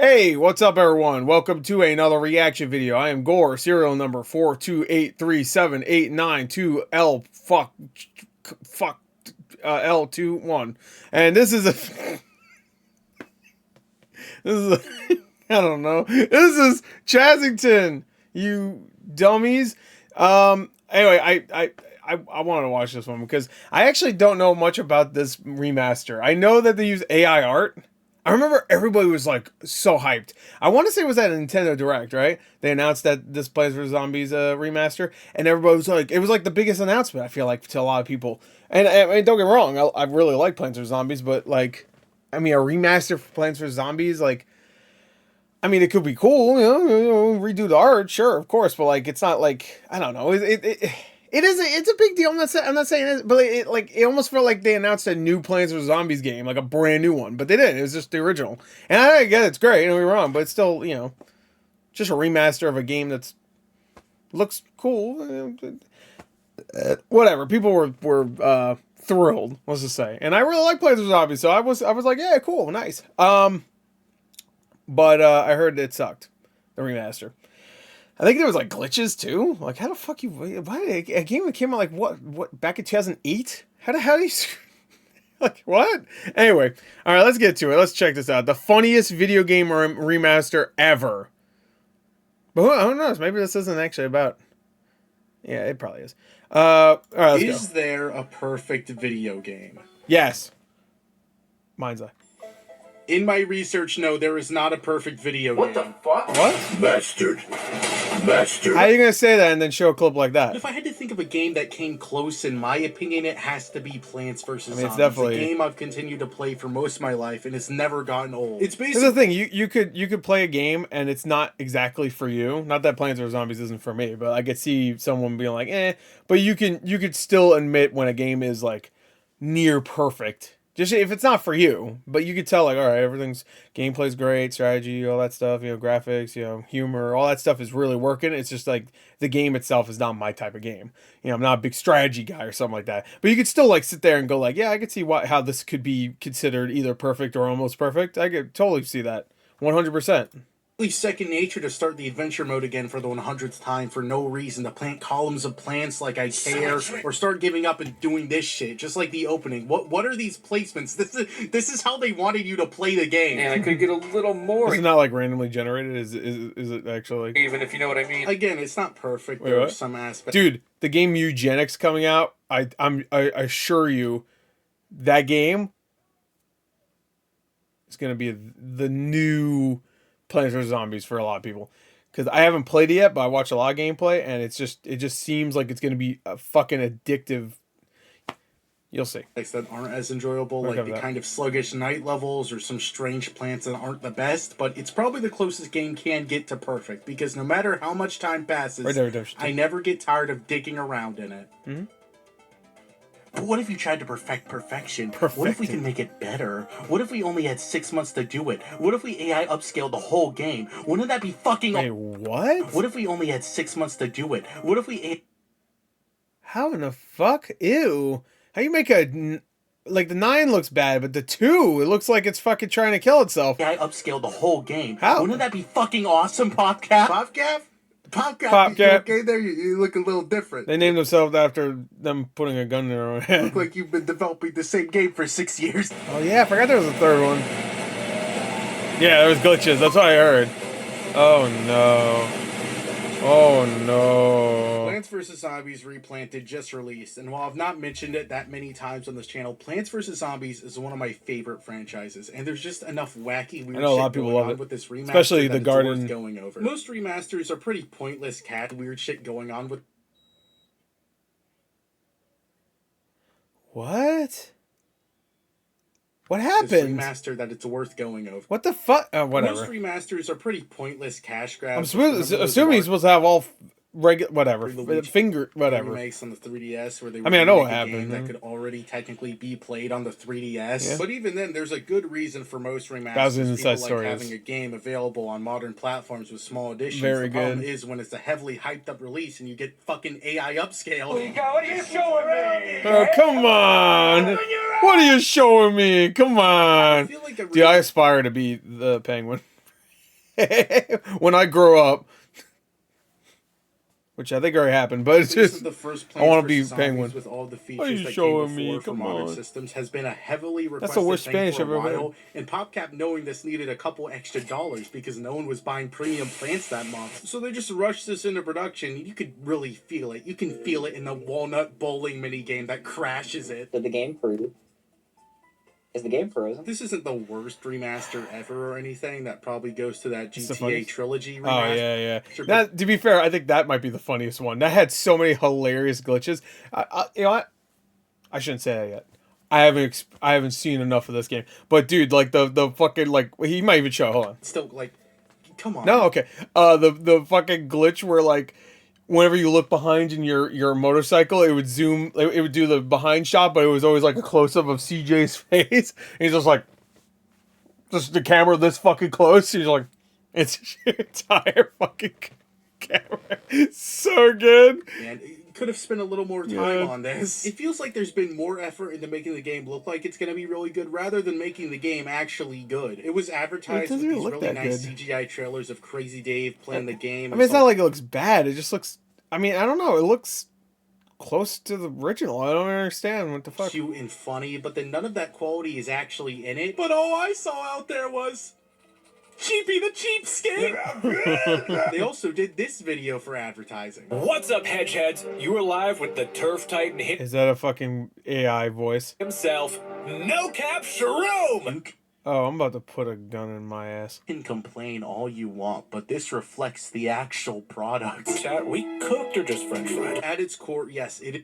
Hey, what's up everyone? Welcome to another reaction video. I am Gore, serial number 4283789 L21. And this is a I don't know. This is Chazington, you dummies. Anyway, I wanted to watch this one because I actually don't know much about this remaster. I know that they use AI art. I remember everybody was like so hyped. I want to say it was at a Nintendo Direct, right? They announced that this Plants vs. Zombies remaster, and everybody was like, it was like the biggest announcement, I feel like, to a lot of people. And I mean, don't get me wrong, I really like Plants vs. Zombies, but like, I mean, a remaster for Plants vs. Zombies, like, I mean, it could be cool, you know, redo the art, sure, of course, but like, it's not like, I don't know, it's a big deal. I'm not saying it, but it almost felt like they announced a new Plants vs. Zombies game, like a brand new one, but they didn't. It was just the original. And I get it's great, don't get me wrong, but it's still, you know, just a remaster of a game that's looks cool. Whatever. People were thrilled, let's just say. And I really like Plants vs. Zombies, so I was like, yeah, cool, nice. But I heard it sucked, the remaster. I think there was like glitches too. Like, how the fuck you? Why a game that came out like what back in 2008? How do you? Like what? Anyway, all right, let's get to it. Let's check this out. The funniest video game remaster ever. But who knows? Maybe this isn't actually about. Yeah, it probably is. All right, let's go. Is there a perfect video game? Yes. Mine's a. In my research, no, there is not a perfect video game. What the fuck? What? Bastard. Bastard. How are you gonna say that and then show a clip like that? If I had to think of a game that came close, in my opinion, it has to be Plants vs. Zombies. It's definitely a game I've continued to play for most of my life, and it's never gotten old. It's basically Here's the thing: you could play a game and it's not exactly for you. Not that Plants vs. Zombies isn't for me, but I could see someone being like, eh. But you could still admit when a game is like near perfect. Just if it's not for you, but you could tell, like, all right, everything's gameplay's great, strategy, all that stuff, you know, graphics, you know, humor, all that stuff is really working. It's just like the game itself is not my type of game. You know, I'm not a big strategy guy or something like that. But you could still like sit there and go like, yeah, I could see how this could be considered either perfect or almost perfect. I could totally see that, 100%. second nature to start the adventure mode again for the 100th time for no reason, to plant columns of plants like I care, or start giving up and doing this shit, just like the opening. What are these placements? This is how they wanted you to play the game. And I could get a little more. Is it not like randomly generated? Is it actually? Even if you know what I mean. Again, it's not perfect. Wait, there what? are some aspects. Dude, the game Eugenics coming out, I assure you, that game is gonna be the new Plants vs. Zombies for a lot of people, because I haven't played it yet, but I watched a lot of gameplay, and it just seems like it's gonna be a fucking addictive. You'll see. That aren't as enjoyable, like the kind of sluggish night levels or some strange plants that aren't the best, but it's probably the closest game can get to perfect, because no matter how much time passes, I never get tired of digging around in it. Mm-hmm. But what if you tried to perfect perfection? What if we can make it better? What if we only had 6 months to do it? What if we AI upscaled the whole game? Wouldn't that be fucking... Wait, what? What if we only had 6 months to do it? What if we... How in the fuck? Ew. How you make a... Like, the 9 looks bad, but the 2, it looks like it's fucking trying to kill itself. AI upscaled the whole game. How? Wouldn't that be fucking awesome, PopCap? PopCap? PopCap. Okay, there you look a little different. They named themselves after them putting a gun in their own head. Look like you've been developing the same game for 6 years. Oh yeah, I forgot there was a third one. Yeah, there was glitches. That's what I heard. Oh no. Oh no. Plants vs. Zombies Replanted just released, and while I've not mentioned it that many times on this channel, Plants vs. Zombies is one of my favorite franchises, and there's just enough wacky weird shit going on with this remaster, especially the garden. Going over. Most remasters are pretty pointless weird shit going on with. What? What happened? Remaster that it's worth going over. What the fuck? Whatever. Most remasters are pretty pointless cash grabs. I'm assuming he's supposed to have all whatever finger whatever remakes on the 3DS where they I mean I know what happened that could already technically be played on the 3DS, yeah. But even then there's a good reason for most remasters. People like having a game available on modern platforms with small additions. Very the problem good. Is when it's a heavily hyped up release and you get fucking AI upscale. What are you showing me? Oh come on! What are you showing me? Come on! I feel like Dude, I aspire to be the Penguin. when I grow up. Which I think already happened, but it's This is just the first I want to Plants be vs. Zombies Penguin. with all the What are features you that came showing before me? for Come modern on. systems has been a heavily That's requested the worst thing Spanish for I've a ever heard. while, and PopCap knowing this needed a couple extra dollars because no one was buying premium plants that month. So they just rushed this into production. You could really feel it. You can feel it in the walnut bowling minigame that crashes it. Did the game freeze? Is the game frozen? This isn't the worst remaster ever or anything. That probably goes to that It's the GTA funniest. trilogy Oh remaster. yeah. That, to be fair, I think that might be the funniest one. That had so many hilarious glitches. You know what? I shouldn't say that yet. I haven't seen enough of this game. But dude, like the fucking like he might even show. Hold on. Still, like, come on. No, okay. The fucking glitch where like whenever you look behind in your motorcycle, it would zoom. It would do the behind shot, but it was always like a close up of CJ's face. And he's just like, just the camera this fucking close. He's like, it's your entire fucking camera. So good. Man, it could have spent a little more time on this. It feels like there's been more effort into making the game look like it's going to be really good rather than making the game actually good. It was advertised with these really nice CGI trailers of Crazy Dave playing the game. I mean, it's not like it looks bad. It just looks... I mean, I don't know. It looks close to the original. I don't understand what the fuck. Cute and funny, but then none of that quality is actually in it. But all I saw out there was... Cheapy the Cheapskate! They also did this video for advertising. What's up, hedgeheads? You are live with the Turf Titan hit Is that a fucking AI voice? himself, No Cap Shroom! Oh, I'm about to put a gun in my ass. You can complain all you want, but this reflects the actual product. Chat, we cooked or just french fried? At its core, yes, it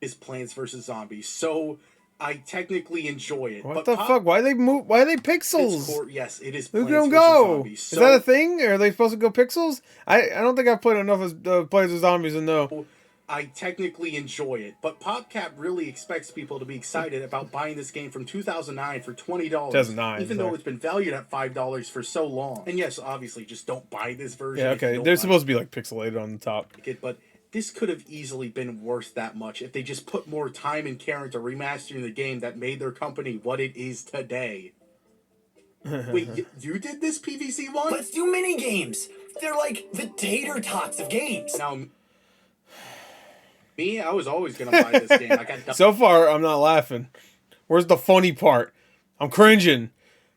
is Plants vs. Zombies, so I technically enjoy it. What the fuck? Why they move? Why are they Its pixels? core, yes, it is Who's Plants gonna vs. go? Zombies. Is that a thing? Are they supposed to go pixels? I don't think I've played enough of Plants vs. Zombies to know. I technically enjoy it, but PopCap really expects people to be excited about buying this game from 2009 for $20, 2009, even though it's been valued at $5 for so long. And yes, obviously, just don't buy this version. Yeah, if you okay. don't They're like supposed to be like pixelated on the top. it, but this could have easily been worth that much if they just put more time and care into remastering the game that made their company what it is today. Wait, you did this PVC one? Let's do mini games. They're like the tater tots of games. Now, me, I was always gonna buy this game. I got So far, I'm not laughing. Where's the funny part? I'm cringing.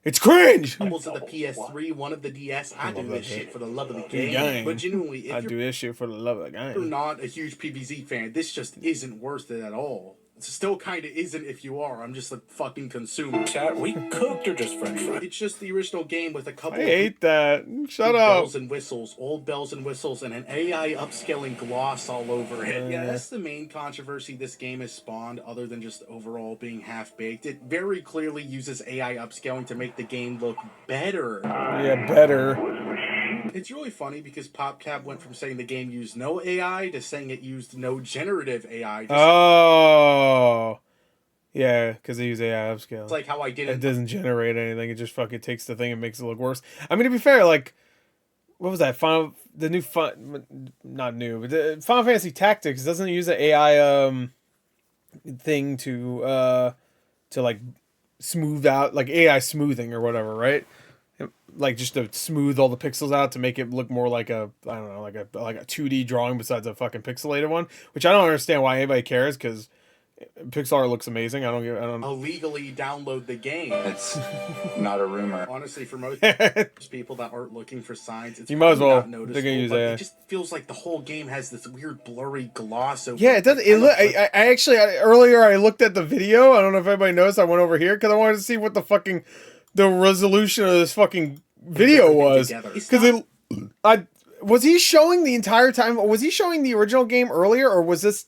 It's cringe. doubles of the PS3, one of the DS. I do this shit for the love of the game. Gang. But genuinely, if I do this shit for the love of the you're game. not a huge PVZ fan, this just isn't worth it at all. It still kind of isn't if you are. I'm just a fucking consumer. Chat, we cooked or just french fried? It's just the original game with a couple I of hate that. Shut up. bells and whistles, old bells and whistles, and an AI upscaling gloss all over it. Yeah, that's the main controversy this game has spawned, other than just overall being half-baked. It very clearly uses AI upscaling to make the game look better. Yeah, better. It's really funny because PopCap went from saying the game used no AI to saying it used no generative AI. Oh. Yeah, because they use AI upscale. It's like how I It didn't... doesn't generate anything. It just fucking takes the thing and makes it look worse. I mean, to be fair, like, what was that? Not new, but the Final Fantasy Tactics doesn't use an AI thing to like smooth out, like AI smoothing or whatever, right? Like just to smooth all the pixels out to make it look more like a, I don't know, like a 2D drawing besides a fucking pixelated one, which I don't understand why anybody cares, because pixel art looks amazing. I don't illegally download the game. It's not a rumor. Honestly, for most people that aren't looking for signs, it's you might as well. not noticeable, They're gonna use but AI. it just feels like the whole game has this weird blurry gloss over Yeah, it does. It look. I actually earlier I looked at the video. I don't know if everybody noticed. I went over here because I wanted to see what the resolution of this fucking video was, because was he showing the entire time? Was he showing the original game earlier, or was this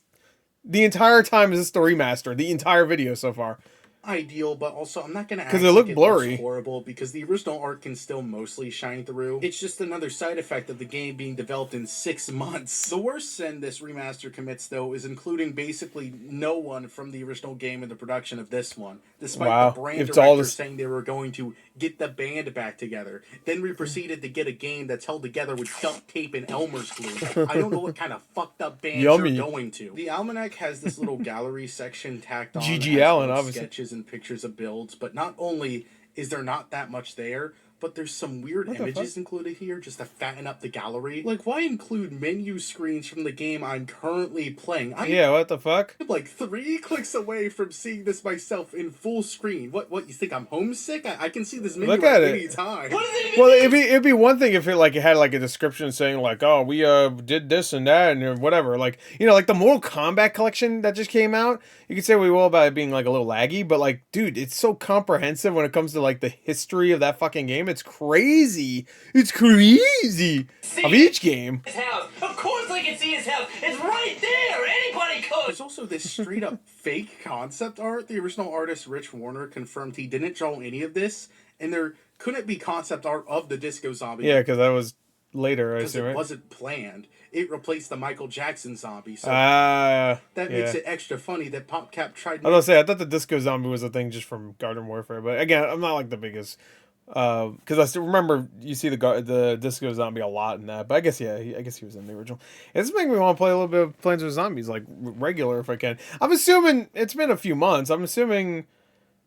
the entire time? Is this the remaster? The entire video so far? Ideal, but also I'm not gonna, because it looked blurry. Looks horrible, because the original art can still mostly shine through. It's just another side effect of the game being developed in 6 months. The worst sin this remaster commits, though, is including basically no one from the original game in the production of this one, despite the brand director saying they were going to get the band back together. Then we proceeded to get a game that's held together with duct tape and Elmer's glue. I don't know what kind of fucked up band you're going to. The Almanac has this little gallery section tacked on. G.G. Allen, obviously. Sketches and pictures of builds, but not only is there not that much there, but there's some weird What the images included here just to fatten up the gallery. Like, why include menu screens from the game I'm currently playing? Yeah, what the fuck? I'm like 3 clicks away from seeing this myself in full screen. What, you think I'm homesick? I can see this menu Look at any it. time. Well, it'd be one thing if it had like a description saying like, oh, we did this and that and whatever. Like, you know, like the Mortal Kombat collection that just came out. You could say we will about it being like a little laggy, but like, dude, it's so comprehensive when it comes to like the history of that fucking game. It's crazy. It's crazy. Of each game. His house. Of course I can see his house. It's right there. Anybody could. There's also this straight up fake concept art. The original artist Rich Warner confirmed he didn't draw any of this, and there couldn't be concept art of the Disco Zombie. Yeah, because that was later, I because assume, it right? wasn't planned. It replaced the Michael Jackson zombie. So that makes it extra funny that PopCap tried. I was gonna say, I thought the Disco Zombie was a thing just from Garden Warfare, but again, I'm not like the biggest, because I still remember you see the Disco Zombie a lot in that. But I guess I guess he was in the original. It's making me want to play a little bit of Plants vs Zombies, like regular if I can. I'm assuming it's been a few months. I'm assuming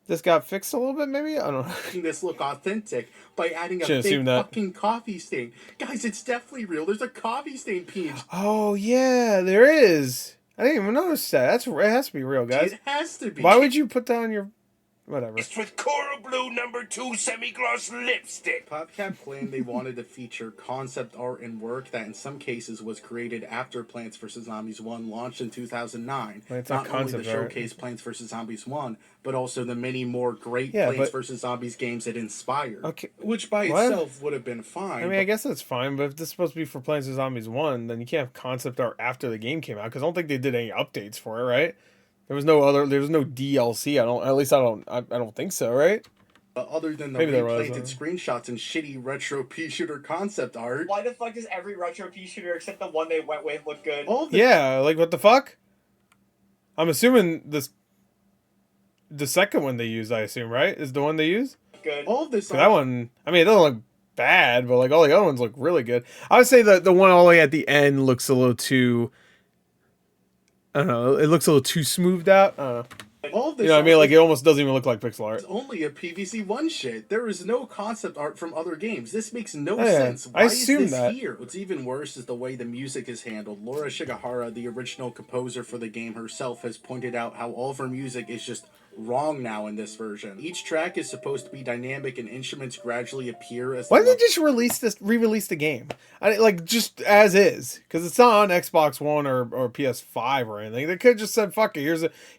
this got fixed a little bit, maybe. I don't know. This look authentic by adding a Should've big assumed that. fucking coffee stain. Guys, it's definitely real. There's a coffee stain peach. Oh yeah, there is. I didn't even notice that. It has to be real, guys. It has to be. Why would you put that on your whatever? It's with Coral Blue #2 semi-gloss lipstick. PopCap claimed they wanted to feature concept art and work that in some cases was created after Plants vs. Zombies 1 launched in 2009. Well, it's not not only the concept art. showcase Plants vs. Zombies 1, but also the many more great Yeah, Plants but- vs. Zombies games it inspired. Okay, Which by what? itself would have been fine. I mean, I guess that's fine, but if this is supposed to be for Plants vs Zombies 1, then you can't have concept art after the game came out, because I don't think they did any updates for it, right? There was no DLC. I don't think so, right? But other than the Maybe there was, replanted screenshots and shitty retro pea shooter concept art, Why the fuck does every retro pea shooter except the one they went with look good? all the Yeah, like what the fuck? I'm assuming the second one they used, I assume, right? Is the one they use? Good. all of this 'Cause that one, I mean, it doesn't look bad, but like all the other ones look really good. I would say the one all the way at the end looks a little too, I don't know, it looks a little too smoothed out. I don't know. all of this You know what I art mean? Like, it almost doesn't even look like pixel art. is only a PVC1 shit. There is no concept art from other games. This makes no Oh, yeah. sense. I Why is assume this that. here? What's even worse is the way the music is handled. Laura Shigehara, the original composer for the game herself, has pointed out how all of her music is just wrong now in this version. Each track is supposed to be dynamic and instruments gradually appear as Why the didn't they just re-release the game? Like, just as is. Because it's not on Xbox One or PS5 or anything. They could have just said, fuck it,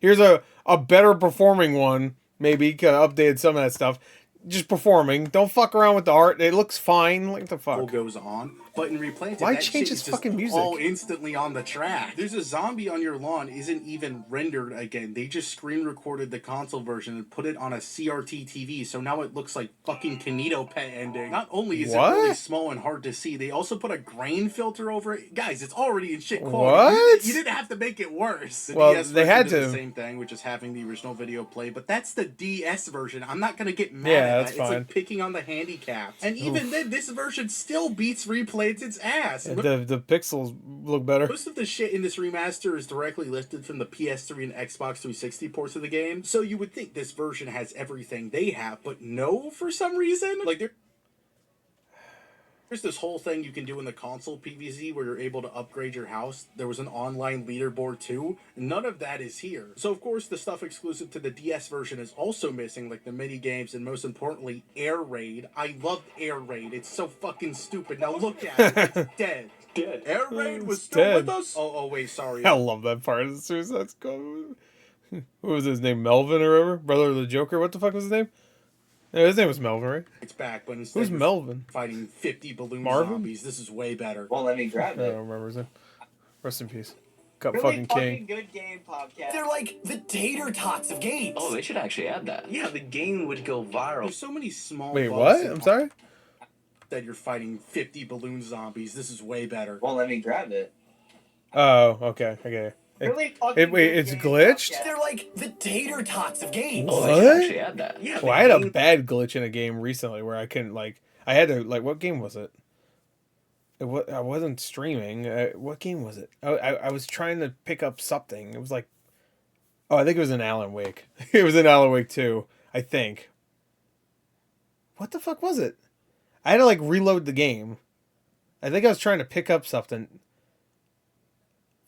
here's a better performing one, maybe, could have updated some of that stuff. Just performing. Don't fuck around with the art. It looks fine. Like the fuck. goes on, but in replanted, Why that change shit his is just fucking music? all instantly on the track. There's a zombie on your lawn isn't even rendered again. They just screen recorded the console version and put it on a CRT TV, so now it looks like fucking Kanito Pet ending. Not only is What? it really small and hard to see, they also put a grain filter over it. Guys, it's already in shit quality. What? You didn't have to make it worse. The Well, DS they version had did to. the same thing, which is having the original video play, but that's the DS version. I'm not gonna get mad Yeah, at that's that. It's fine. like picking on the handicapped. And even then, this version still beats Replanted's ass. The pixels look better. Most of the shit in this remaster is directly lifted from the PS3 and Xbox 360 ports of the game, so you would think this version has everything they have, but no, for some reason. Like, there's this whole thing you can do in the console PvZ where you're able to upgrade your house. There was an online leaderboard too. None of that is here. So of course the stuff exclusive to the DS version is also missing, like the mini games and most importantly, Air Raid. I loved Air Raid. It's so fucking stupid. Now look at it. It's dead. Dead. Air Raid was It's still dead. with us? Oh, wait, sorry. I love that part of the Suicide Squad. What was his name? Melvin or whatever? Brother of the Joker? What the fuck was his name? Yeah, his name was Melvin, right? It's back, but instead Who's you're Melvin? fighting 50 balloon Marvin? zombies. This is way better. Won't let me I grab don't it. remember his name. Rest in peace. Cut Really fucking king. good game, podcast. They're like the tater tots of games. Oh, they should actually add that. Yeah, the game would go viral. There's so many small Wait, bugs what? in I'm sorry? that you're fighting 50 balloon zombies. This is way better. Won't let me grab it. Oh, okay. Okay. Really fucking wait, good it's game, glitched? podcast. They're like the tater tots of games. Oh, they should What? actually add that. Yeah, Well, I had a bad glitch in a game recently where I couldn't, like, I had to, like, what game was it? I wasn't streaming. What game was it? I was trying to pick up something. It was like, oh, I think it was in Alan Wake. It was in Alan Wake 2, I think. What the fuck was it? I had to like reload the game. I think I was trying to pick up something.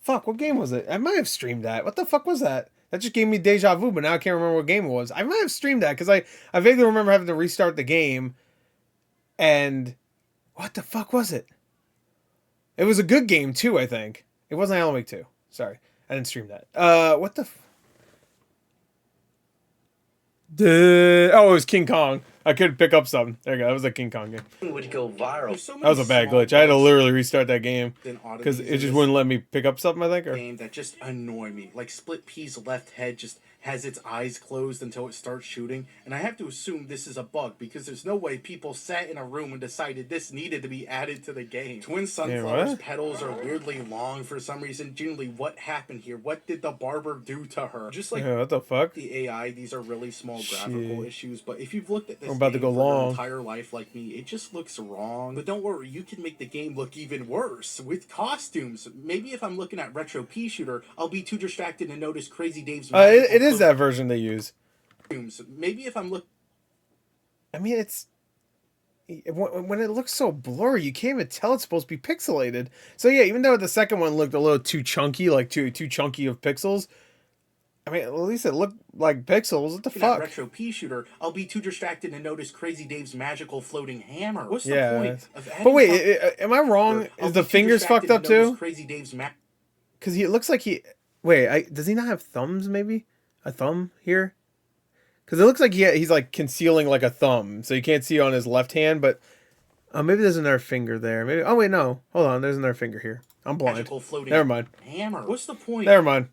Fuck, what game was it? I might have streamed that. What the fuck was that? That just gave me deja vu, but now I can't remember what game it was. I might have streamed that because I vaguely remember having to restart the game. And what the fuck was it? It was a good game too, I think. It wasn't Alan Wake 2. Sorry, I didn't stream that. What the? Oh, it was King Kong. I could pick up something. There you go. That was a King Kong game. Would go viral. That was a bad glitch. I had to literally restart that game because it just wouldn't let me pick up something, I think. Or... game that just annoy me. Like Split P's left head just has its eyes closed until it starts shooting, and I have to assume this is a bug because there's no way people sat in a room and decided this needed to be added to the game. Twin Sunflower's petals are weirdly long for some reason. Generally, what happened here? What did the barber do to her? Just like what the fuck? The AI, these are really small graphical issues, but if you've looked at this I'm about to go for long. your entire life like me, it just looks wrong. But don't worry, you can make the game look even worse with costumes. Maybe if I'm looking at Retro Pea Shooter, I'll be too distracted to notice Crazy Dave's it is that version they use. Maybe if I'm looking... I mean, it's... When it looks so blurry, you can't even tell it's supposed to be pixelated. So yeah, even though the second one looked a little too chunky, like too chunky of pixels, I mean, at least it looked like pixels. What the fuck? Retro Pea Shooter, I'll be too distracted to notice Crazy Dave's magical floating hammer. What's the point of adding... But wait, am I wrong? Is the fingers fucked up too? Crazy Dave's because it looks like he... Wait, does he not have thumbs, maybe? A thumb here? Because it looks like he's like concealing like a thumb. So you can't see on his left hand, but... maybe there's another finger there. Maybe. Oh, wait, no. Hold on, there's another finger here. I'm blind. Never mind. Hammer. What's the point? Never mind.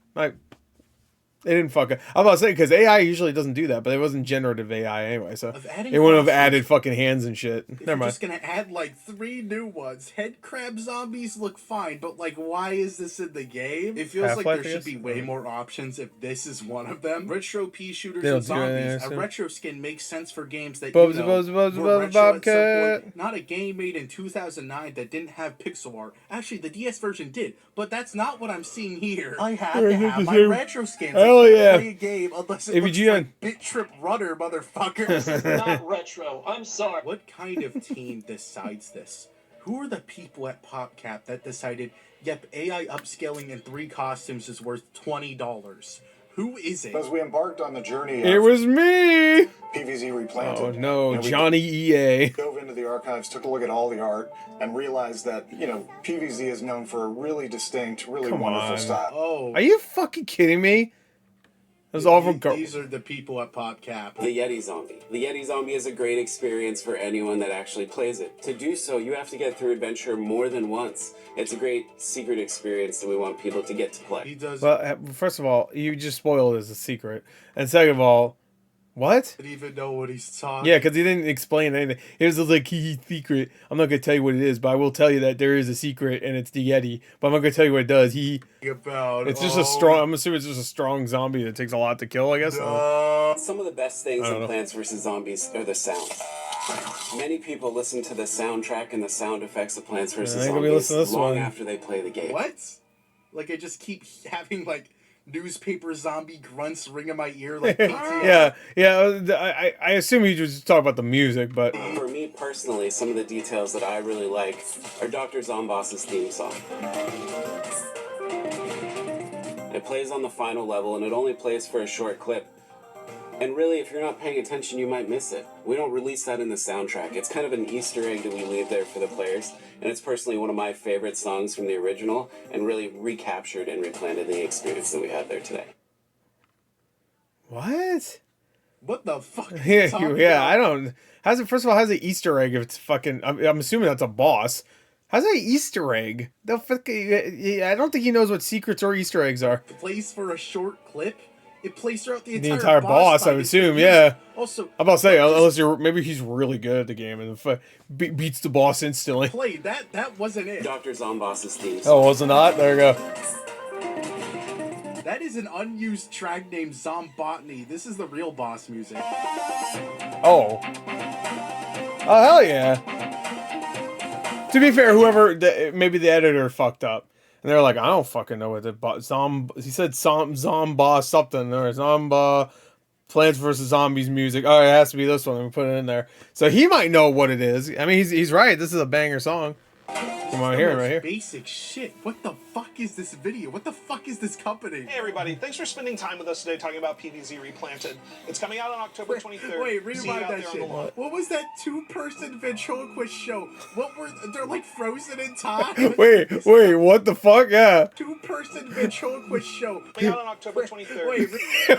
They didn't fuck it. I'm about to say, because AI usually doesn't do that, but it wasn't generative AI anyway, so it wouldn't have added fucking hands and shit. Never mind. You're just gonna add like 3 new ones. Head crab zombies look fine, but like, why is this in the game? It feels like there should be way more options if this is one of them. Retro pea shooters and zombies. A retro skin makes sense for games that were retro at some point. Not a game made in 2009 that didn't have pixel art. Actually, the DS version did, but that's not what I'm seeing here. I have to have my retro skins. Hell yeah. Play a game unless it looks like Bit Trip Runner, motherfucker. This is not retro. I'm sorry. What kind of team decides this? Who are the people at PopCap that decided, yep, AI upscaling in 3 costumes is worth $20? Who is it? As we embarked on the journey it was me! PVZ replanted. Oh no, Johnny EA. Dove into the archives, took a look at all the art, and realized that, PVZ is known for a really distinct, really wonderful style. Oh. Are you fucking kidding me? These are the people at PopCap. The Yeti Zombie. The Yeti Zombie is a great experience for anyone that actually plays it. To do so, you have to get through Adventure more than once. It's a great secret experience that we want people to get to play. He does. Well, first of all, you just spoiled it as a secret. And second of all, what? I didn't even know what he's talking. Yeah, because he didn't explain anything. It was just like, secret. I'm not going to tell you what it is, but I will tell you that there is a secret, and it's the Yeti. But I'm not going to tell you what it does. It's just a strong... I'm assuming it's just a strong zombie that takes a lot to kill, I guess. Some of the best things in Plants vs. Zombies are the sound. Many people listen to the soundtrack and the sound effects of Plants vs. Zombies long after they play the game. What? Like, I just keep having, like... newspaper zombie grunts ring in my ear like yeah. I assume you just talk about the music, but for me personally, some of the details that I really like are Dr. Zomboss's theme song. It plays on the final level, and it only plays for a short clip. And really, if you're not paying attention, you might miss it. We don't release that in the soundtrack. It's kind of an Easter egg that we leave there for the players. And it's personally one of my favorite songs from the original, and really recaptured and replanted the experience that we had there today. What? What the fuck? Yeah, I don't... First of all, how's it Easter egg if it's fucking... I'm assuming that's a boss. How's that Easter egg? I don't think he knows what secrets or Easter eggs are. Plays for a short clip? It plays throughout the entire boss, I would assume, yeah. Also, I'm about to say, unless maybe he's really good at the game and beats the boss instantly. That wasn't it. Dr. Zomboss's theme song. Oh, was it not? There you go. That is an unused track named Zombotany. This is the real boss music. Oh, hell yeah. To be fair, maybe the editor fucked up. And they're like, I don't fucking know what he said zomboss something, or zomba Plants vs Zombies music. Oh, it has to be this one. We put it in there. So he might know what it is. I mean, he's right. This is a banger song. Come on, here, right here. Basic shit. What the fuck is this video? What the fuck is this company? Hey everybody, thanks for spending time with us today talking about PVZ Replanted. It's coming out on October 23rd. Wait, rewind that shit. What was that 2-person ventriloquist show? What were they're like frozen in time? Wait, what the fuck? Yeah. 2-person ventriloquist show. Coming out on October 23rd.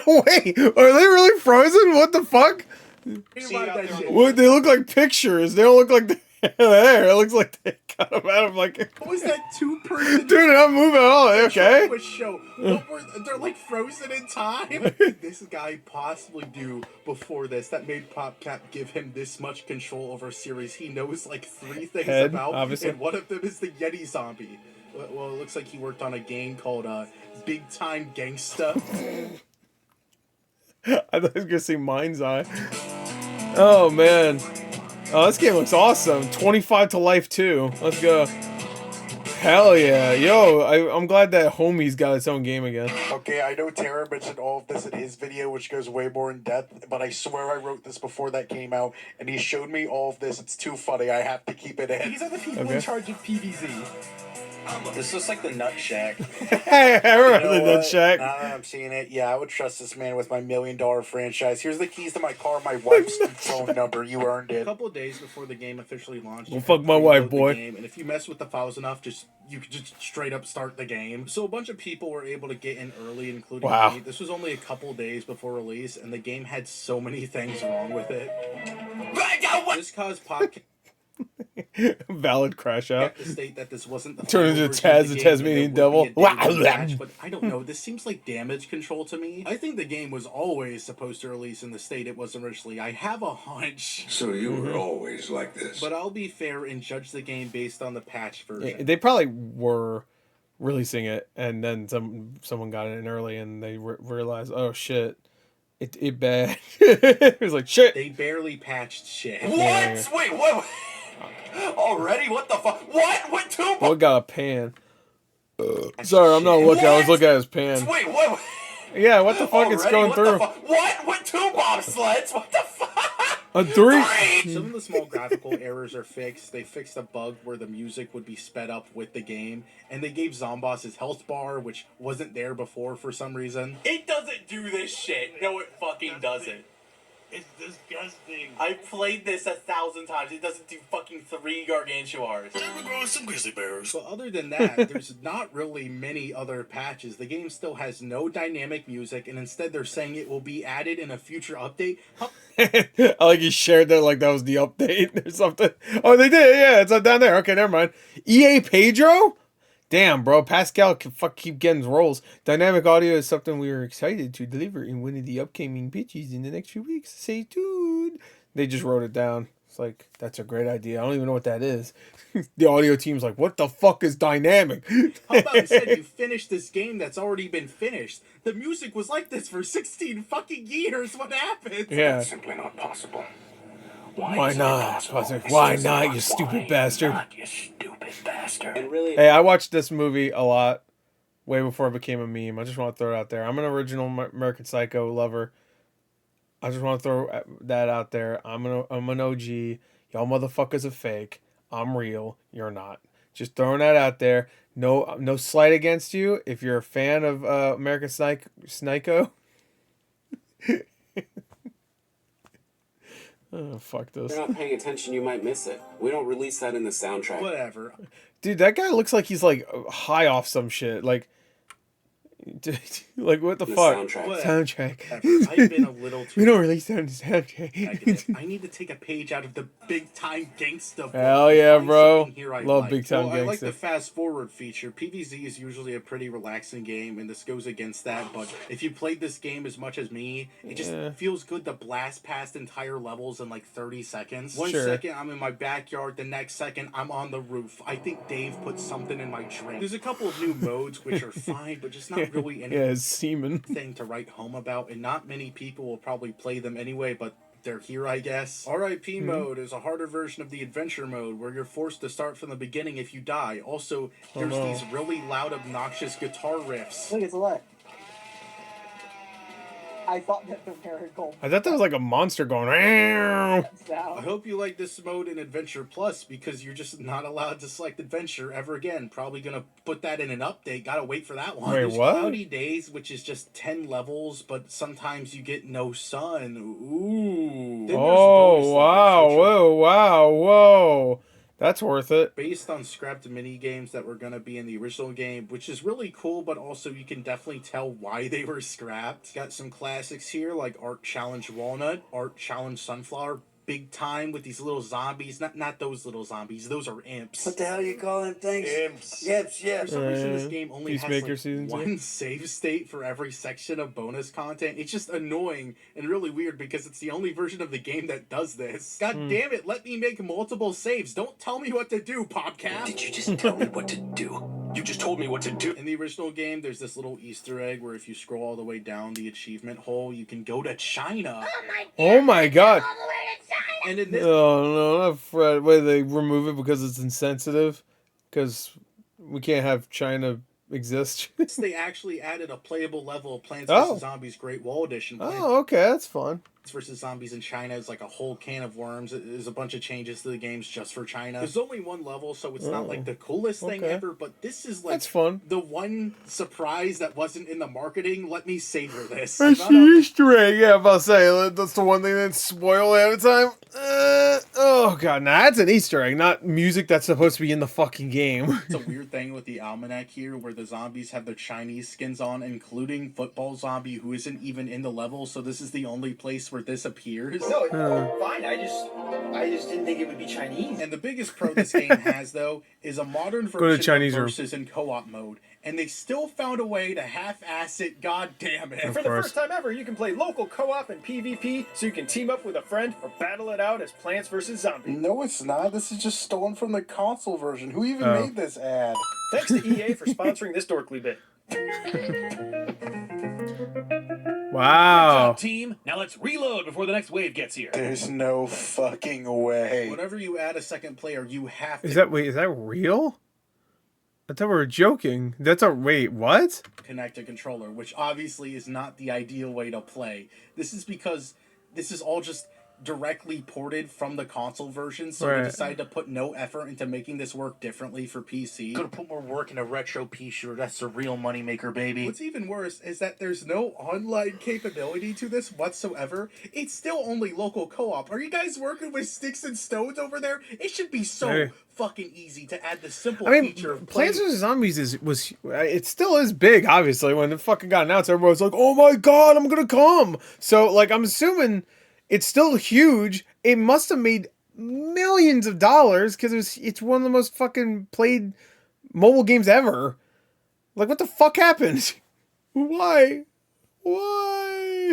Wait, are they really frozen? What the fuck? Rewind that shit. What, they look like pictures. They don't look like there. It looks like they cut them out of like. What was that 2-person? Dude, they're not moving at all. Okay. Show. What were they're like frozen in time? What did this guy possibly do before this that made PopCap give him this much control over a series he knows like 3 things about, obviously. and one of them is the Yeti zombie. Well, it looks like he worked on a game called Big Time Gangsta. I thought I was gonna see Mind's Eye. Oh man. Oh, this game looks awesome. 25 to life too. Let's go. Hell yeah. Yo, I'm glad that Homie's got its own game again. Okay, I know Tara mentioned all of this in his video, which goes way more in depth, but I swear I wrote this before that came out, and he showed me all of this. It's too funny. I have to keep it in. These are the people in charge of PVZ. This looks like the Nut Shack. Hey, I remember the Nut Shack. Now that I'm seeing it, yeah, I would trust this man with my $1 million franchise. Here's the keys to my car, my wife's phone number. You earned it. A couple of days before the game officially launched. Well, fuck my wife, boy. And if you mess with the files enough, you could just straight up start the game. So a bunch of people were able to get in early, including me. This was only a couple days before release, and the game had so many things wrong with it. This caused podcast. Valid crash out. To state that this wasn't the turn into Taz the Tasmanian devil. But I don't know. This seems like damage control to me. I think the game was always supposed to release in the state it was originally. I have a hunch. So you were always like this. But I'll be fair and judge the game based on the patch version. They probably were releasing it, and then someone got it in early, and they realized, oh shit, it bad. It was like shit. They barely patched shit. What? Yeah. Wait, what? Already? What the fuck? What 2? What got a pan? Sorry, I'm not looking. I was looking at his pan. Wait, what? Yeah, what the fuck? Already? It's going through. What 2 bobsleds? What the fuck? A 3. Some of the small graphical errors are fixed. They fixed a bug where the music would be sped up with the game, and they gave Zomboss his health bar, which wasn't there before for some reason. It doesn't do this shit. No, it fucking doesn't. It's disgusting. I've played this 1,000 times. It doesn't do fucking 3 gargantuars. Some grizzly bears. But other than that, there's not really many other patches. The game still has no dynamic music, and instead they're saying it will be added in a future update. I like he shared that like that was the update or something. Oh, they did. Yeah, it's down there. Okay, never mind. EA Pedro? Damn, bro. Pascal can keep getting rolls. Dynamic audio is something we are excited to deliver in one of the upcoming pitches in the next few weeks. Stay tuned. They just wrote it down. It's like, that's a great idea. I don't even know what that is. The audio team's like, what the fuck is dynamic? How about instead you finish this game that's already been finished? The music was like this for 16 fucking years. What happened? Yeah. That's simply not possible. Why not? Why not, you stupid bastard? You stupid bastard. And really, hey, I watched this movie a lot, way before it became a meme. I just want to throw it out there. I'm an original American Psycho lover. I just want to throw that out there. I'm an OG. Y'all motherfuckers are fake. I'm real. You're not. Just throwing that out there. No slight against you. If you're a fan of American Psycho. Oh, fuck this. If you're not paying attention, you might miss it. We don't release that in the soundtrack. Whatever. Dude, that guy looks like he's like high off some shit. Like what the fuck? Soundtrack. I've been a little too. We don't release that in the soundtrack. I need to take a page out of the Big Time Gangsta. Hell yeah, bro. Love Big Time Gangsta. I like the fast forward feature. PvZ is usually a pretty relaxing game, and this goes against that. But if you played this game as much as me, it just feels good to blast past entire levels in like 30 seconds. One second I'm in my backyard, the next second I'm on the roof. I think Dave put something in my drink. There's a couple of new modes which are fine, but just not really anything to write home about, and not many people will probably play them anyway, but they're here, I guess. RIP mode is a harder version of the adventure mode where you're forced to start from the beginning if you die. Also, there's these really loud, obnoxious guitar riffs. Look, it's a lot. I thought that the miracle. I thought that was like a monster going. I hope you like this mode in Adventure Plus because you're just not allowed to select Adventure ever again. Probably gonna put that in an update. Gotta wait for that one. Wait, There's what? Cloudy Days, which is just 10 levels, but sometimes you get no sun. Ooh. Then there's bonus Oh wow! levels, which are Whoa! That's worth it. based on scrapped mini games that were gonna be in the original game, which is really cool, but also you can definitely tell why they were scrapped. Got some classics here like Art Challenge Walnut, Art Challenge Sunflower, big time with these little zombies. Not those little zombies. Those are imps. What the hell you call them things? Imps. Yips, For yips. some reason, this game only Peacemaker has season like two? one save state for every section of bonus content. It's just annoying and really weird because it's the only version of the game that does this. God damn it, let me make multiple saves. Don't tell me what to do, Popcap. Did you just tell me what to do? You just told me what to do. In the original game, there's this little Easter egg where if you scroll all the way down the achievement hole, you can go to China. Oh my god! And in this No, not Fred. Wait, they remove it because it's insensitive? Because we can't have China exist. they actually added a playable level of Plants Oh. vs. Zombies Great Wall Edition. Oh, okay, that's fun. Plants vs. Zombies in China is like a whole can of worms. There's a bunch of changes to the games just for China. There's only one level, so it's not like the coolest thing okay. ever, but this is like That's fun. the one surprise that wasn't in the marketing. Let me savor this. It's the Easter egg. Yeah, I'm about to say that's the one thing that's spoiled ahead of time. Oh god, nah, that's an Easter egg, not music that's supposed to be in the fucking game. It's a weird thing with the almanac here where the zombies have their Chinese skins on, including Football Zombie, who isn't even in the level, so this is the only place where this appears. No, fine. I just didn't think it would be Chinese. And the biggest pro this game has, though, is a modern to version Chinese of room. Versus in co-op mode. And they still found a way to half-ass it, god damn it. For the first time ever, you can play local co-op and PvP, so you can team up with a friend or battle it out as Plants vs. Zombies. No, it's not. This is just stolen from the console version. Who even made this ad? Thanks to EA for sponsoring this dorkly bit. Wow. Team, now let's reload before the next wave gets here. There's no fucking way. Whenever you add a second player, you have to Is that real? I thought we were joking. Wait, what? connect a controller, which obviously is not the ideal way to play. This is because this is all just directly ported from the console version, so Right. they decided to put no effort into making this work differently for PC. Could have put more work in a retro P-shirt. That's the real moneymaker, baby. What's even worse is that there's no online capability to this whatsoever. It's still only local co-op. Are you guys working with sticks and stones over there? It should be so Hey. fucking easy to add the simple I mean, feature of Plants playing. vs. Zombies it still is big, obviously. When it fucking got announced, everybody was like, oh my god, I'm gonna come. So, like, I'm assuming it's still huge. It must have made millions of dollars because it's one of the most fucking played mobile games ever. Like, what the fuck happened? Why?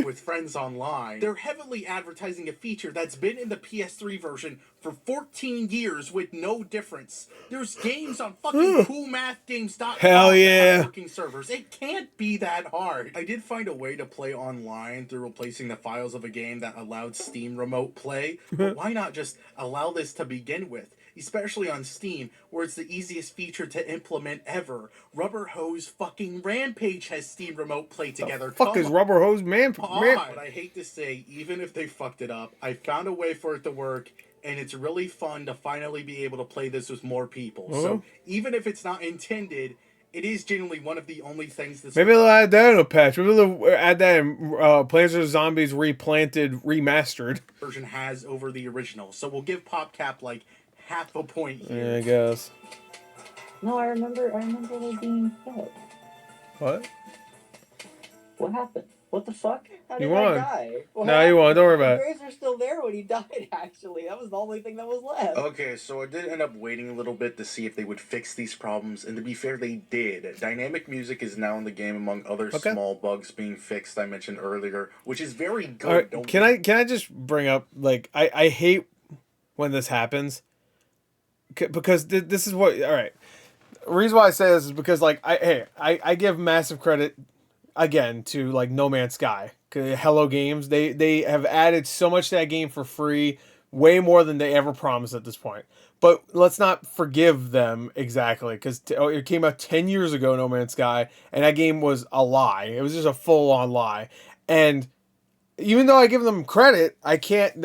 With friends online. They're heavily advertising a feature that's been in the PS3 version for 14 years with no difference. There's games on fucking coolmathgames.com Hell yeah. that working servers. It can't be that hard. I did find a way to play online through replacing the files of a game that allowed Steam Remote Play, but why not just allow this to begin with? Especially on Steam, where it's the easiest feature to implement ever. Rubber Hose fucking Rampage has Steam Remote Play together. Fuck is Rubber Hose Man? But I hate to say, even if they fucked it up, I found a way for it to work, and it's really fun to finally be able to play this with more people. So even if it's not intended, it is genuinely one of the only things that's... Maybe they'll add that in a patch. Maybe they'll add that in Plants vs. Zombies Replanted Remastered. ...version has over the original. So we'll give PopCap, like, half a point here. Yeah, I guess. No, I remember they being fed. What? What happened? What the fuck? How You did won. that die? What No, you won. Don't worry about it. The graves are still there when he died, actually. That was the only thing that was left. Okay, so I did end up waiting a little bit to see if they would fix these problems, and to be fair, they did. Dynamic music is now in the game among other small bugs being fixed I mentioned earlier, which is very good. All right, can I just bring up, like, I hate when this happens, because this is what, all right, the reason why I say this is because, like, I give massive credit again to, like, No Man's Sky, Hello Games. They have added so much to that game for free, way more than they ever promised at this point. But let's not forgive them exactly, because it came out 10 years ago, No Man's Sky, and that game was a lie. It was just a full-on lie. And even though I give them credit, I can't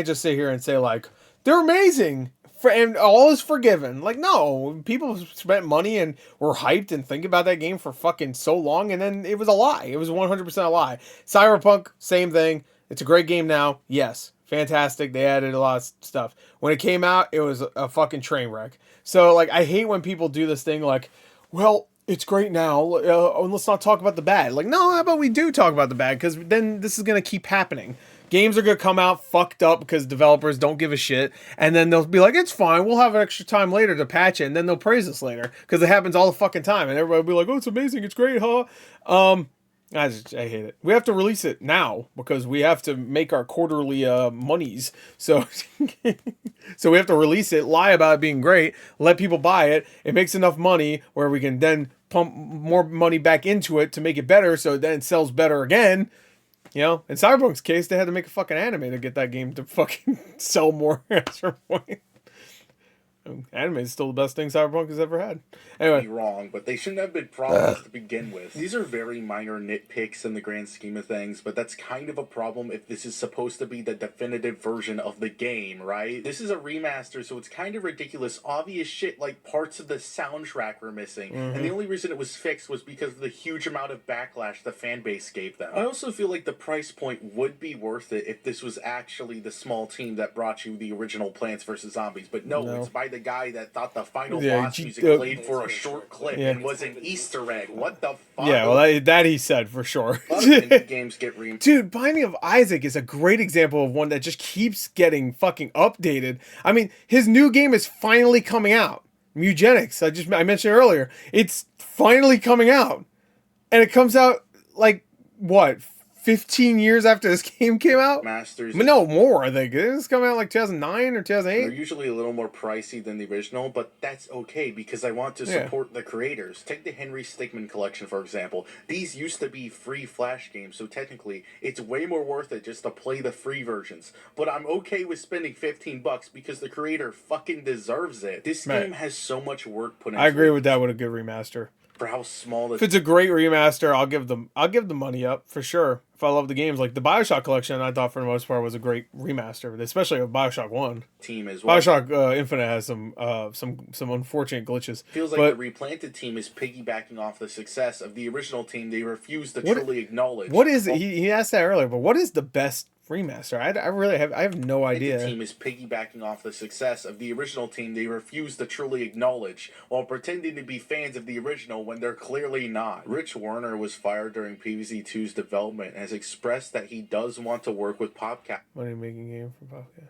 just sit here and say like they're amazing and all is forgiven. Like, no, people spent money and were hyped and think about that game for fucking so long, and then it was a lie. It was 100% a lie. Cyberpunk, same thing. It's a great game now. Yes, fantastic. They added a lot of stuff. When it came out, it was a fucking train wreck. So like, I hate when people do this thing like, well, it's great now. Let's not talk about the bad. Like, no, how about we do talk about the bad? Because then this is going to keep happening. Games are going to come out fucked up because developers don't give a shit. And then they'll be like, it's fine. We'll have extra time later to patch it. And then they'll praise us later. Because it happens all the fucking time. And everybody will be like, oh, it's amazing. It's great, huh? I hate it. We have to release it now because we have to make our quarterly monies. So, so we have to release it, lie about it being great, let people buy it. It makes enough money where we can then pump more money back into it to make it better. So then it sells better again. You know, in Cyberpunk's case, they had to make a fucking anime to get that game to fucking sell more at a certain point. Anime is still the best thing Cyberpunk has ever had. Anyway, wrong, but they shouldn't have been problems to begin with. These are very minor nitpicks in the grand scheme of things, but that's kind of a problem if this is supposed to be the definitive version of the game, right? This is a remaster, so it's kind of ridiculous. Obvious shit like parts of the soundtrack were missing, and the only reason it was fixed was because of the huge amount of backlash the fan base gave them. I also feel like the price point would be worth it if this was actually the small team that brought you the original Plants vs. Zombies, but no, it's by the guy that thought the final boss music played for a short clip and was an Easter egg. What the fuck? Yeah, well, that he said for sure. A lot of indie games get Dude, Binding of Isaac is a great example of one that just keeps getting fucking updated. I mean, his new game is finally coming out. Mugenics, I mentioned earlier. It's finally coming out. And it comes out like what? 15 years after this game came out? Masters. No, more, I think. It's coming out like 2009 or 2008. They're usually a little more pricey than the original, but that's okay because I want to support the creators. Take the Henry Stickmin collection, for example. These used to be free Flash games, so technically it's way more worth it just to play the free versions. But I'm okay with spending $15 because the creator fucking deserves it. This game has so much work put into it. I agree with that with a good remaster. For how small if it's a great remaster, I'll give the money up for sure. If I love the games, like the BioShock collection, I thought for the most part was a great remaster, especially of BioShock 1. Team as well. BioShock Infinite has some unfortunate glitches. Feels like the replanted team is piggybacking off the success of the original team. They refuse to truly acknowledge. What is it? He asked that earlier, but what is the best remaster? I have no idea. The team is piggybacking off the success of the original team. They refuse to truly acknowledge while pretending to be fans of the original when they're clearly not. Rich Warner was fired during PvZ2's development and has expressed that he does want to work with PopCap. Money making game for PopCap.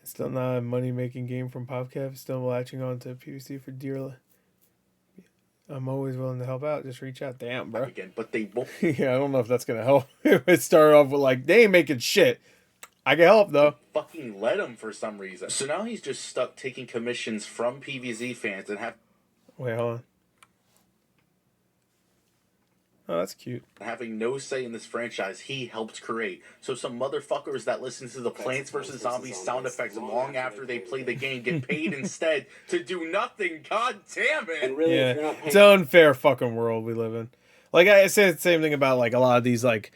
Still not a money making game from PopCap. Still latching on to PvC for dear life. I'm always willing to help out. Just reach out. Damn, bro. Again, but they won't. Yeah, I don't know if that's going to help. It started off with like, they ain't making shit. I can help, though. Fucking let him for some reason. So now he's just stuck taking commissions from PvZ fans and have... Wait, hold on. Oh, that's cute. Having no say in this franchise he helped create. So some motherfuckers that listen to the Plants vs. Zombies sound effects long after they play the game get paid instead to do nothing. God damn it! And really, yeah, it's an unfair fucking world we live in. Like I said, the same thing about like a lot of these like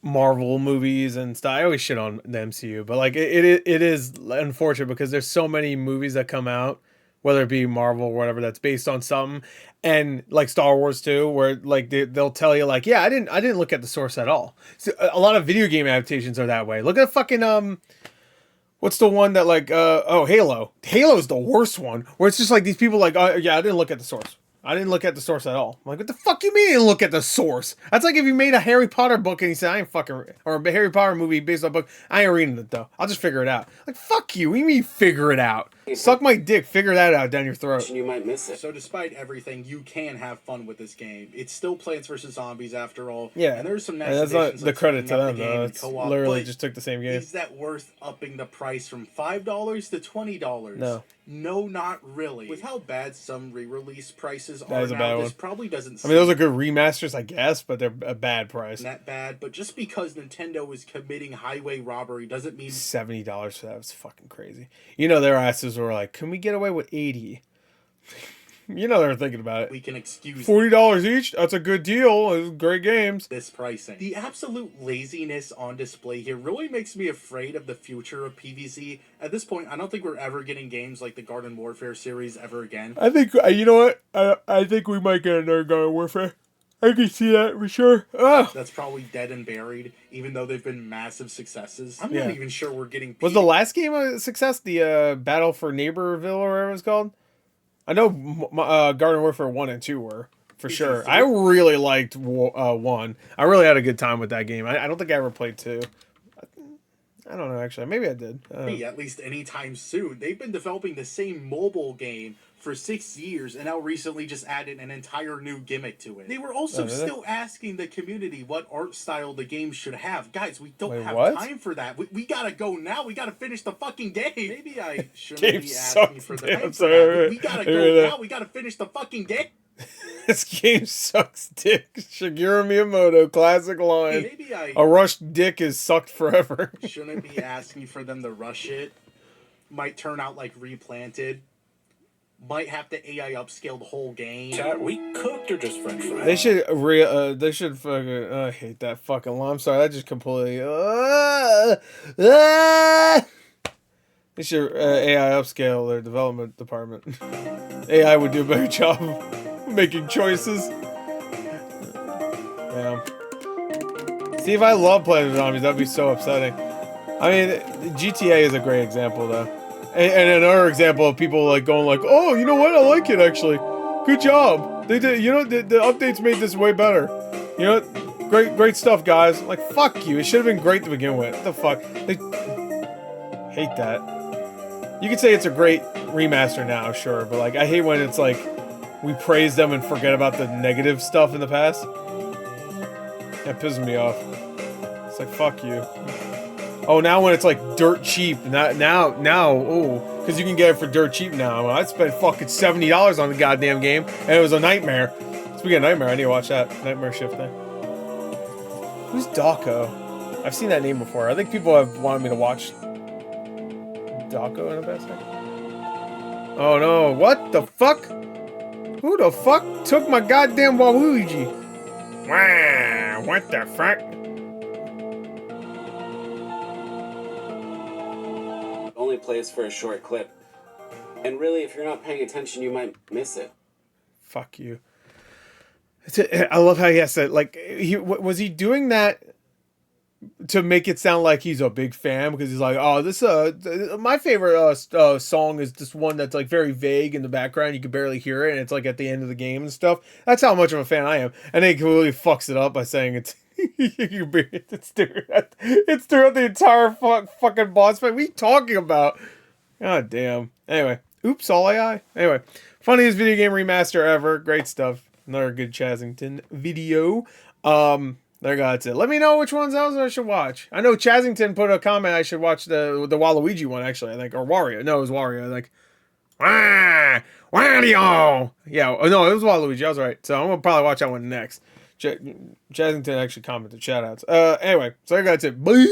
Marvel movies and stuff. I always shit on the MCU, but like it is unfortunate because there's so many movies that come out, whether it be Marvel or whatever, that's based on something, and like Star Wars too, where like they'll tell you like, yeah, I didn't look at the source at all. So, a lot of video game adaptations are that way. Look at fucking what's the one that like Halo. Halo's the worst one, where it's just like these people like, oh yeah, I didn't look at the source. I didn't look at the source at all. I'm like, what the fuck you mean you didn't look at the source? That's like if you made a Harry Potter book and you said, I ain't fucking, or a Harry Potter movie based on a book, I ain't reading it though. I'll just figure it out. Like, fuck you. What do you mean figure it out? Suck my dick, figure that out down your throat. You might miss it. So despite everything, you can have fun with this game. It's still Plants vs. Zombies after all. Yeah. And there's some nice that's not additions the credit to them the though. It's literally just took the same game. Is that worth upping the price from $5 to $20? No. No, not really. With how bad some re-release prices That are is a now, bad this one. probably doesn't I mean, those are good remasters, I guess, but they're a bad price. that bad, but just because Nintendo is committing highway robbery doesn't mean $70 for that was fucking crazy. You know, their asses were like, can we get away with 80? You know they're thinking about it. We can excuse $40 each. That's a good deal. It's great games. this pricing. The absolute laziness on display here really makes me afraid of the future of PvZ. At this point, I don't think we're ever getting games like the Garden Warfare series ever again. I think, you know what? I think we might get another Garden Warfare. I can see that for sure. That's probably dead and buried, even though they've been massive successes. I'm not even sure we're getting... Was the last game a success? The Battle for Neighborville or whatever it's called? I know Garden Warfare 1 and 2 were, for sure. I really liked 1. I really had a good time with that game. I don't think I ever played 2. I don't know, actually. Maybe I did. At least anytime soon. They've been developing the same mobile game for 6 years, and now recently just added an entire new gimmick to it. They were also still asking the community what art style the game should have. Guys, we don't have time for that. We gotta go now. We gotta finish the fucking game. Maybe I shouldn't be asking for the game. We gotta go now. We gotta finish the fucking game. This game sucks dick. Shigeru Miyamoto, classic line. Maybe a rushed dick is sucked forever. Shouldn't be asking for them to rush it. Might turn out like Replanted. Might have to AI upscale the whole game. Chat, we cooked or just French fries? They should they should fucking I hate that fucking line. I'm sorry, that just completely they should AI upscale their development department. AI would do a better job of making choices. Yeah. See, if I love playing with zombies, that'd be so upsetting. I mean, GTA is a great example though. And another example of people like going like, oh, you know what? I like it actually. Good job. They did. You know, the updates made this way better. You know, great stuff, guys. Like, fuck you. It should have been great to begin with. What the fuck? They hate that. You could say it's a great remaster now, sure, but like, I hate when it's like we praise them and forget about the negative stuff in the past. That pisses me off. It's like, fuck you. Oh, now when it's like dirt cheap, now, oh, because you can get it for dirt cheap now. Well, I spent fucking $70 on the goddamn game, and it was a nightmare. Speaking of nightmare, I need to watch that Nightmare Shift thing. Who's Dako? I've seen that name before. I think people have wanted me to watch Dako in a best thing. Oh no! What the fuck? Who the fuck took my goddamn Waluigi? Wow! What the fuck? Only plays for a short clip. And really, if you're not paying attention, you might miss it. Fuck you. I love how he has to, like, was he doing that to make it sound like he's a big fan? Because he's like, oh, this, my favorite song is this one that's, like, very vague in the background. You can barely hear it, and it's, like, at the end of the game and stuff. That's how much of a fan I am. And then he completely fucks it up by saying it's... it's throughout the entire fucking boss fight. What are you talking about? God damn. Anyway, oops, all AI. Anyway, funniest video game remaster ever. Great stuff. Another good Chazington video. There, that's it. Let me know which ones else I should watch. I know Chazington put a comment I should watch the Waluigi one, actually, I think. Or Wario. No, it was Wario. I think. Wario! Yeah, no, it was Waluigi. I was right. So I'm going to probably watch that one next. Chazington actually commented shoutouts. Anyway, so I got it. Bye!